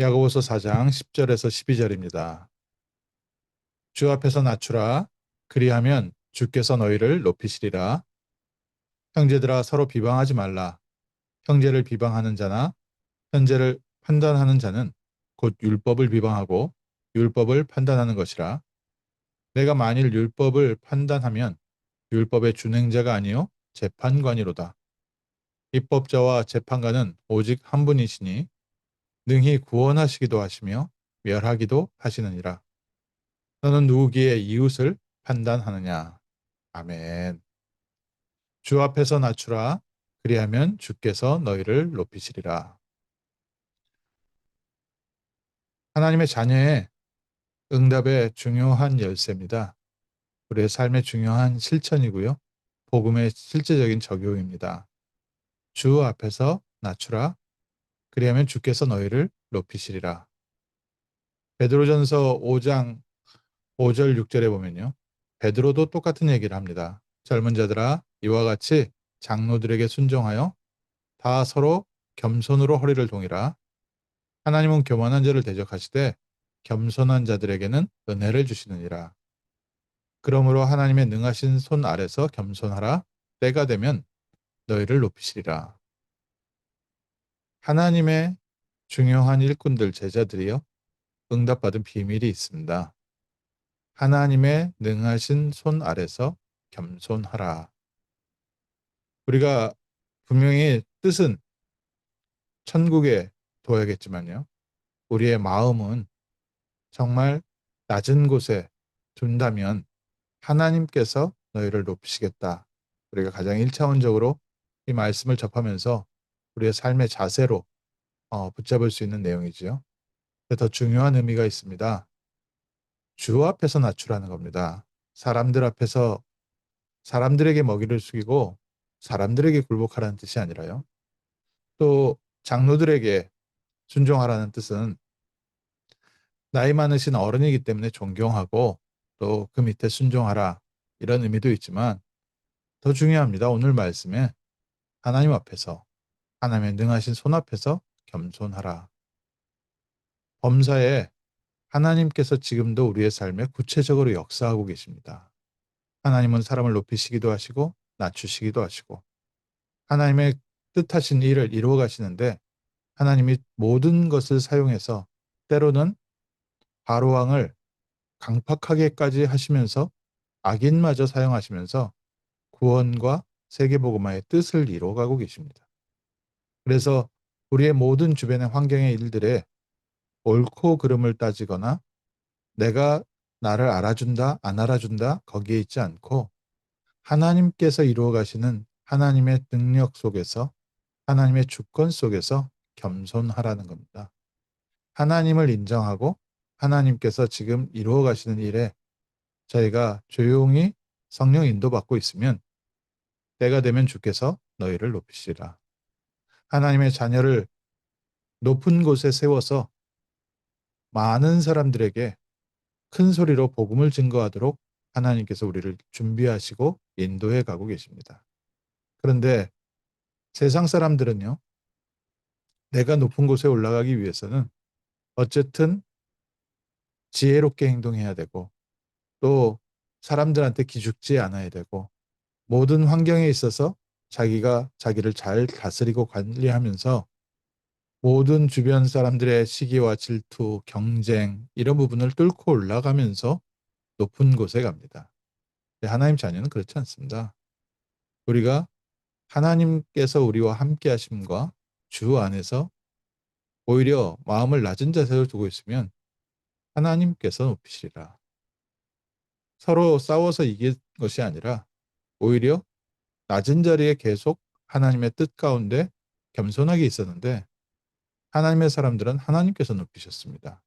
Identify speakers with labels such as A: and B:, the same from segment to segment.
A: 야고보서 4장 10절에서 12절입니다. 주 앞에서 낮추라. 그리하면 주께서 너희를 높이시리라. 형제들아 서로 비방하지 말라. 형제를 비방하는 자나 현재를 판단하는 자는 곧 율법을 비방하고 율법을 판단하는 것이라. 내가 만일 율법을 판단하면 율법의 준행자가 아니요 재판관이로다. 입법자와 재판관은 오직 한 분이시니 능히 구원하시기도 하시며 멸하기도 하시느니라. 너는 누구기에 이웃을 판단하느냐? 아멘. 주 앞에서 낮추라. 그리하면 주께서 너희를 높이시리라. 하나님의 자녀의 응답의 중요한 열쇠입니다. 우리의 삶의 중요한 실천이고요. 복음의 실제적인 적용입니다. 주 앞에서 낮추라. 그리하면 주께서 너희를 높이시리라. 베드로전서 5장 5절 6절에 보면요. 베드로도 똑같은 얘기를 합니다. 젊은 자들아 이와 같이 장로들에게 순종하여 다 서로 겸손으로 허리를 동이라. 하나님은 교만한 자를 대적하시되 겸손한 자들에게는 은혜를 주시느니라. 그러므로 하나님의 능하신 손 아래서 겸손하라. 때가 되면 너희를 높이시리라. 하나님의 중요한 일꾼들 제자들이요. 응답받은 비밀이 있습니다. 하나님의 능하신 손 아래서 겸손하라. 우리가 분명히 뜻은 천국에 둬야겠지만요. 우리의 마음은 정말 낮은 곳에 둔다면 하나님께서 너희를 높이시겠다. 우리가 가장 1차원적으로 이 말씀을 접하면서 우리의 삶의 자세로 붙잡을 수 있는 내용이지요. 더 중요한 의미가 있습니다. 주 앞에서 낮추라는 겁니다. 사람들 앞에서 사람들에게 먹이를 숙이고 사람들에게 굴복하라는 뜻이 아니라요. 또 장로들에게 순종하라는 뜻은 나이 많으신 어른이기 때문에 존경하고 또 그 밑에 순종하라 이런 의미도 있지만 더 중요합니다. 오늘 말씀에 하나님 앞에서 하나님의 능하신 손 앞에서 겸손하라. 범사에 하나님께서 지금도 우리의 삶에 구체적으로 역사하고 계십니다. 하나님은 사람을 높이시기도 하시고 낮추시기도 하시고 하나님의 뜻하신 일을 이루어 가시는데 하나님이 모든 것을 사용해서 때로는 바로왕을 강팍하게까지 하시면서 악인마저 사용하시면서 구원과 세계복음화의 뜻을 이루어가고 계십니다. 그래서 우리의 모든 주변의 환경의 일들에 옳고 그름을 따지거나 내가 나를 알아준다, 안 알아준다 거기에 있지 않고 하나님께서 이루어 가시는 하나님의 능력 속에서 하나님의 주권 속에서 겸손하라는 겁니다. 하나님을 인정하고 하나님께서 지금 이루어 가시는 일에 저희가 조용히 성령 인도받고 있으면 때가 되면 주께서 너희를 높이시리라. 하나님의 자녀를 높은 곳에 세워서 많은 사람들에게 큰 소리로 복음을 증거하도록 하나님께서 우리를 준비하시고 인도해 가고 계십니다. 그런데 세상 사람들은요, 내가 높은 곳에 올라가기 위해서는 어쨌든 지혜롭게 행동해야 되고 또 사람들한테 기죽지 않아야 되고 모든 환경에 있어서 자기가 자기를 잘 다스리고 관리하면서 모든 주변 사람들의 시기와 질투, 경쟁 이런 부분을 뚫고 올라가면서 높은 곳에 갑니다. 하나님 자녀는 그렇지 않습니다. 우리가 하나님께서 우리와 함께 하심과 주 안에서 오히려 마음을 낮은 자세로 두고 있으면 하나님께서 높이시리라. 서로 싸워서 이길 것이 아니라 오히려 낮은 자리에 계속 하나님의 뜻 가운데 겸손하게 있었는데 하나님의 사람들은 하나님께서 높이셨습니다.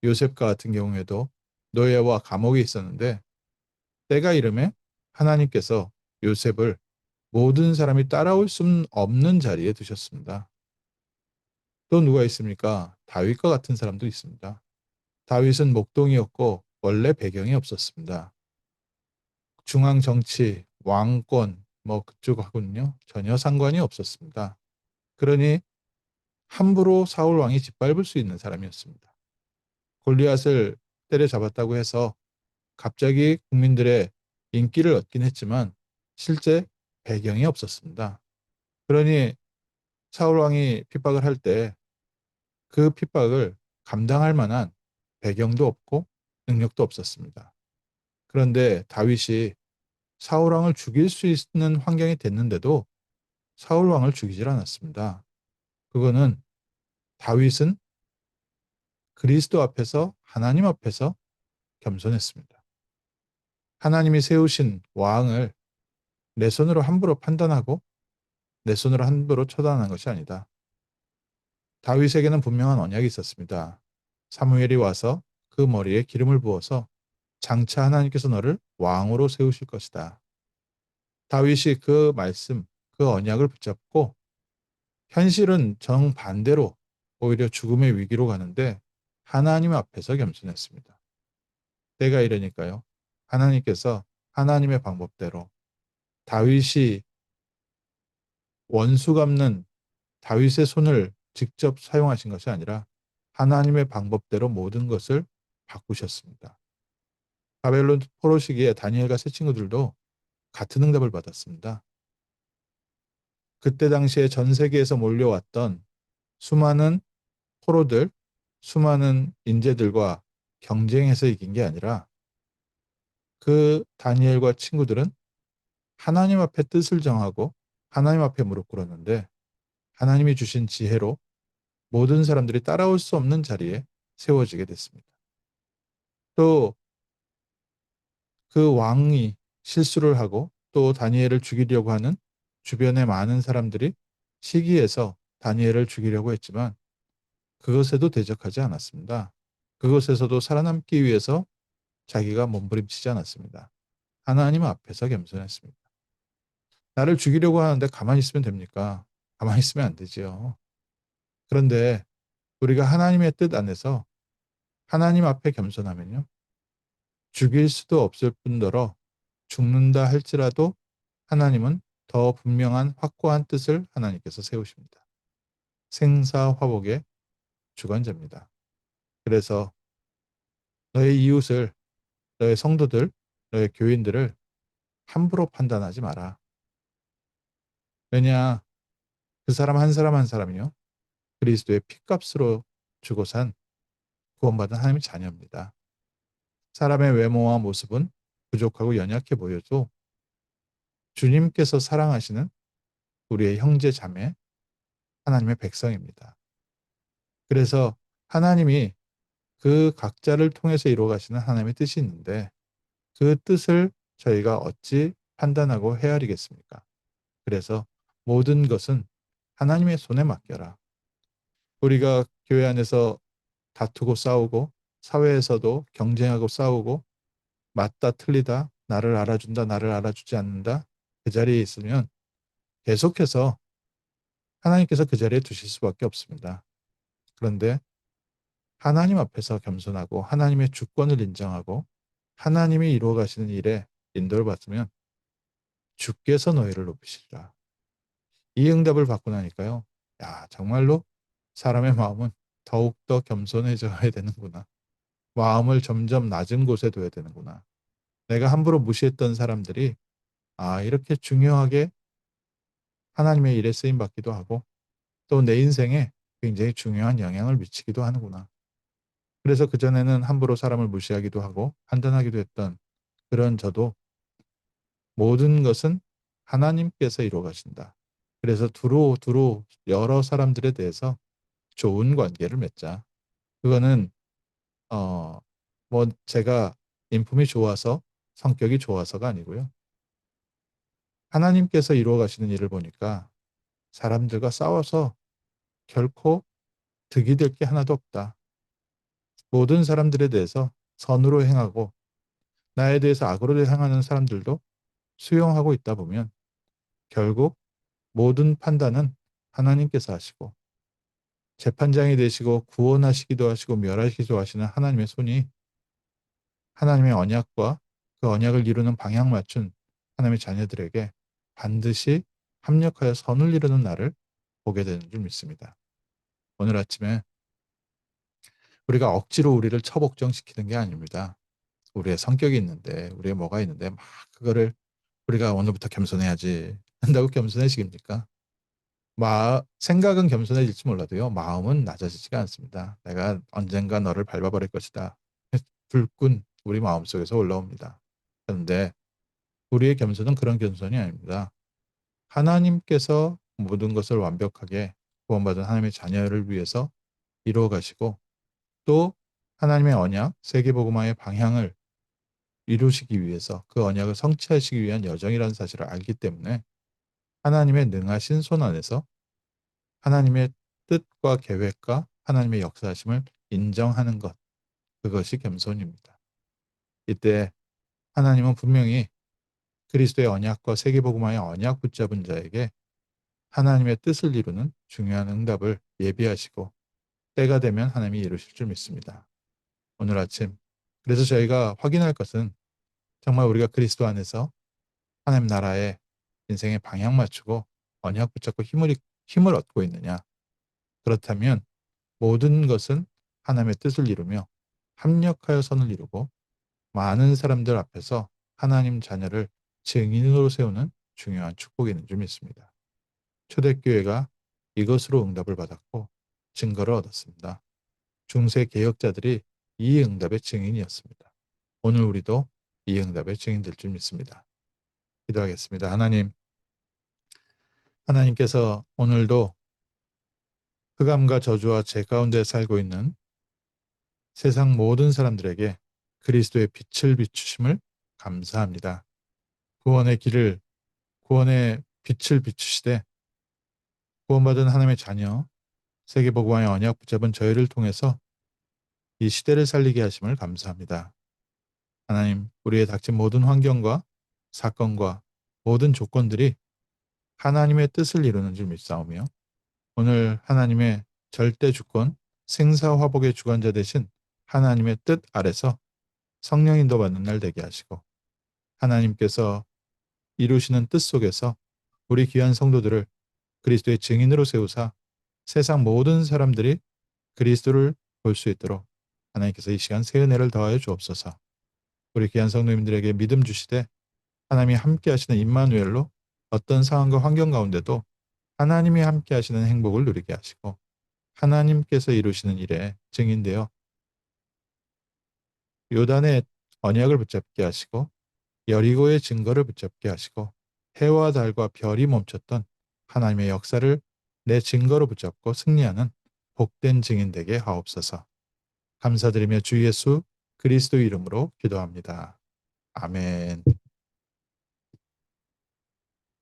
A: 요셉과 같은 경우에도 노예와 감옥에 있었는데 때가 이름에 하나님께서 요셉을 모든 사람이 따라올 수 없는 자리에 두셨습니다. 또 누가 있습니까? 다윗과 같은 사람도 있습니다. 다윗은 목동이었고 원래 배경이 없었습니다. 중앙 정치, 왕권 뭐 그쪽하고는요 전혀 상관이 없었습니다. 그러니 함부로 사울 왕이 짓밟을 수 있는 사람이었습니다. 골리앗을 때려잡았다고 해서 갑자기 국민들의 인기를 얻긴 했지만 실제 배경이 없었습니다. 그러니 사울 왕이 핍박을 할 때 그 핍박을 감당할 만한 배경도 없고 능력도 없었습니다. 그런데 다윗이 사울 왕을 죽일 수 있는 환경이 됐는데도 사울 왕을 죽이질 않았습니다. 그거는 다윗은 그리스도 앞에서 하나님 앞에서 겸손했습니다. 하나님이 세우신 왕을 내 손으로 함부로 판단하고 내 손으로 함부로 처단한 것이 아니다. 다윗에게는 분명한 언약이 있었습니다. 사무엘이 와서 그 머리에 기름을 부어서 장차 하나님께서 너를 왕으로 세우실 것이다. 다윗이 그 말씀, 그 언약을 붙잡고 현실은 정반대로 오히려 죽음의 위기로 가는데 하나님 앞에서 겸손했습니다. 때가 이러니까요. 하나님께서 하나님의 방법대로 다윗이 원수 갚는 다윗의 손을 직접 사용하신 것이 아니라 하나님의 방법대로 모든 것을 바꾸셨습니다. 바벨론 포로 시기에 다니엘과 세 친구들도 같은 응답을 받았습니다. 그때 당시에 전 세계에서 몰려왔던 수많은 포로들, 수많은 인재들과 경쟁해서 이긴 게 아니라 그 다니엘과 친구들은 하나님 앞에 뜻을 정하고 하나님 앞에 무릎 꿇었는데 하나님이 주신 지혜로 모든 사람들이 따라올 수 없는 자리에 세워지게 됐습니다. 또 그 왕이 실수를 하고 또 다니엘을 죽이려고 하는 주변의 많은 사람들이 시기해서 다니엘을 죽이려고 했지만 그것에도 대적하지 않았습니다. 그것에서도 살아남기 위해서 자기가 몸부림치지 않았습니다. 하나님 앞에서 겸손했습니다. 나를 죽이려고 하는데 가만히 있으면 됩니까? 가만히 있으면 안 되지요. 그런데 우리가 하나님의 뜻 안에서 하나님 앞에 겸손하면요. 죽일 수도 없을 뿐더러 죽는다 할지라도 하나님은 더 분명한 확고한 뜻을 하나님께서 세우십니다. 생사화복의 주관자입니다. 그래서 너의 이웃을, 너의 성도들, 너의 교인들을 함부로 판단하지 마라. 왜냐, 그 사람 한 사람 한 사람이요. 그리스도의 피값으로 주고 산 구원받은 하나님의 자녀입니다. 사람의 외모와 모습은 부족하고 연약해 보여도 주님께서 사랑하시는 우리의 형제 자매, 하나님의 백성입니다. 그래서 하나님이 그 각자를 통해서 이루어 가시는 하나님의 뜻이 있는데 그 뜻을 저희가 어찌 판단하고 헤아리겠습니까? 그래서 모든 것은 하나님의 손에 맡겨라. 우리가 교회 안에서 다투고 싸우고 사회에서도 경쟁하고 싸우고 맞다 틀리다 나를 알아준다 나를 알아주지 않는다 그 자리에 있으면 계속해서 하나님께서 그 자리에 두실 수밖에 없습니다. 그런데 하나님 앞에서 겸손하고 하나님의 주권을 인정하고 하나님이 이루어 가시는 일에 인도를 받으면 주께서 너희를 높이시리라. 이 응답을 받고 나니까요. 야, 정말로 사람의 마음은 더욱더 겸손해져야 되는구나. 마음을 점점 낮은 곳에 둬야 되는구나. 내가 함부로 무시했던 사람들이 이렇게 중요하게 하나님의 일에 쓰임 받기도 하고 또 내 인생에 굉장히 중요한 영향을 미치기도 하는구나. 그래서 그전에는 함부로 사람을 무시하기도 하고 판단하기도 했던 그런 저도 모든 것은 하나님께서 이루어 가신다. 그래서 두루 여러 사람들에 대해서 좋은 관계를 맺자. 그거는 어, 제가 인품이 좋아서 성격이 좋아서가 아니고요. 하나님께서 이루어 가시는 일을 보니까 사람들과 싸워서 결코 득이 될 게 하나도 없다. 모든 사람들에 대해서 선으로 행하고 나에 대해서 악으로 행하는 사람들도 수용하고 있다 보면 결국 모든 판단은 하나님께서 하시고 재판장이 되시고 구원하시기도 하시고 멸하시기도 하시는 하나님의 손이 하나님의 언약과 그 언약을 이루는 방향 맞춘 하나님의 자녀들에게 반드시 합력하여 선을 이루는 날을 보게 되는 줄 믿습니다. 오늘 아침에 우리가 억지로 우리를 처복종시키는 게 아닙니다. 우리의 성격이 있는데, 우리의 뭐가 있는데 막 그거를 우리가 오늘부터 겸손해야지 한다고 겸손해지깁니까? 생각은 겸손해질지 몰라도요, 마음은 낮아지지가 않습니다. 내가 언젠가 너를 밟아버릴 것이다. 불끈 우리 마음속에서 올라옵니다. 그런데 우리의 겸손은 그런 겸손이 아닙니다. 하나님께서 모든 것을 완벽하게 구원받은 하나님의 자녀를 위해서 이루어 가시고, 또 하나님의 언약, 세계복음화의 방향을 이루시기 위해서 그 언약을 성취하시기 위한 여정이라는 사실을 알기 때문에 하나님의 능하신 손 안에서 하나님의 뜻과 계획과 하나님의 역사하심을 인정하는 것, 그것이 겸손입니다. 이때 하나님은 분명히 그리스도의 언약과 세계복음화의 언약 붙잡은 자에게 하나님의 뜻을 이루는 중요한 응답을 예비하시고 때가 되면 하나님이 이루실 줄 믿습니다. 오늘 아침, 그래서 저희가 확인할 것은 정말 우리가 그리스도 안에서 하나님 나라의 인생의 방향 맞추고 언약 붙잡고 힘을 얻고 있느냐. 그렇다면 모든 것은 하나님의 뜻을 이루며 합력하여 선을 이루고 많은 사람들 앞에서 하나님 자녀를 증인으로 세우는 중요한 축복이 있는 줄 믿습니다. 초대교회가 이것으로 응답을 받았고 증거를 얻었습니다. 중세 개혁자들이 이 응답의 증인이었습니다. 오늘 우리도 이 응답의 증인될 줄 믿습니다. 기도하겠습니다. 하나님께서 오늘도 흑암과 저주와 죄 가운데 살고 있는 세상 모든 사람들에게 그리스도의 빛을 비추심을 감사합니다. 구원의 길을, 구원의 빛을 비추시되 구원받은 하나님의 자녀, 세계복음화의 언약 붙잡은 저희를 통해서 이 시대를 살리게 하심을 감사합니다. 하나님, 우리의 닥친 모든 환경과 사건과 모든 조건들이 하나님의 뜻을 이루는 줄 믿사오며 오늘 하나님의 절대 주권, 생사화복의 주관자 되신 하나님의 뜻 아래서 성령 인도받는 날 되게 하시고 하나님께서 이루시는 뜻 속에서 우리 귀한 성도들을 그리스도의 증인으로 세우사 세상 모든 사람들이 그리스도를 볼 수 있도록 하나님께서 이 시간 새 은혜를 더하여 주옵소서. 우리 귀한 성도님들에게 믿음 주시되 하나님이 함께 하시는 임마누엘로 어떤 상황과 환경 가운데도 하나님이 함께 하시는 행복을 누리게 하시고 하나님께서 이루시는 일에 증인되어 요단의 언약을 붙잡게 하시고 여리고의 증거를 붙잡게 하시고 해와 달과 별이 멈췄던 하나님의 역사를 내 증거로 붙잡고 승리하는 복된 증인 되게 하옵소서. 감사드리며 주 예수 그리스도 이름으로 기도합니다. 아멘.